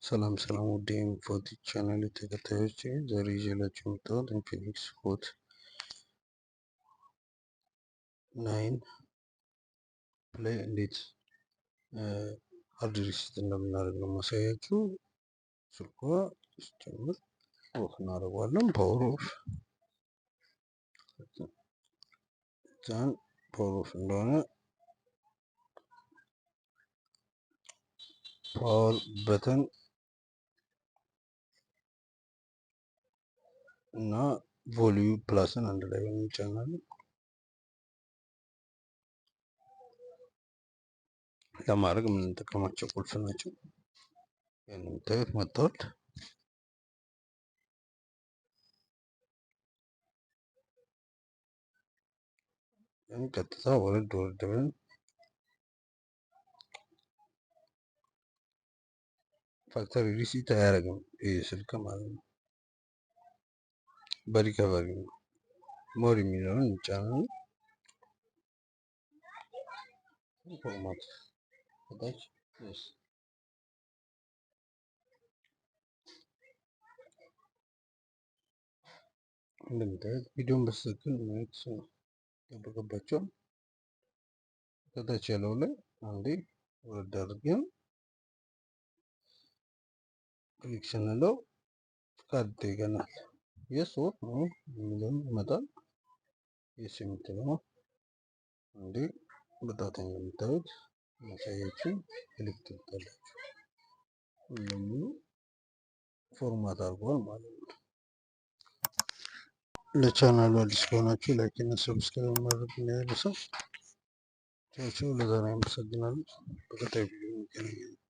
ሰላም ሰላም ውድ የኢንፎቴክ ቻናል ተከታዮች፣ ዛሬ ይዤላችሁ የመጣሁት ኢንፊኒክስ ሆት 9 ላይ እንዴት ሃርድ ሪሴት እንደምናደርግ ነው ማሳያችሁ። ስልኳ ሲጀምር ኦፍ እናደርገዋለን። ፓወር ኦፍ ዛን ፓወር ኦፍ እንደሆነ ፓወር በተን እና ቮሊዩም ፕላስን አንድ ላይ እንጫናለን። ለማድረግ የምንጠቀማቸው ቁልፍ ናቸው። የምታዩት መጥተዋል። ቀጥታ ወረድ ብለን ፋክተሪ ሪሲት አያደርግም ይህ ስልክ ማለት ነው። በሪከቨሪ ነው። ሞር የሚለውን እንጫናለን። ፎርማት ታች እንደምታዩት ቪዲዮን በትክክል ማየት ይጠበቅባቸዋል። ከታች ያለው ላይ አንዴ ወረድ አድርገን ክሊክ ስንለው ፍቃድ ይጠይቀናል። የስ ኦር ኖ የሚለውን ይመጣል። የስ የምትለው አንዴ በጣት እንደምታዩት ማሳያችሁ ክሊክ ትልታላችሁ። ሁሉም ፎርማት አድርጓል ማለት ነው። ለቻናሉ አዲስ ከሆናችሁ ላይክ እና ሰብስክራይብ ማድረግ እንዳይረሳ። ቻው። ለዛሬ አመሰግናለሁ። በቀጣይ ቪዲዮ እንገናኛለን።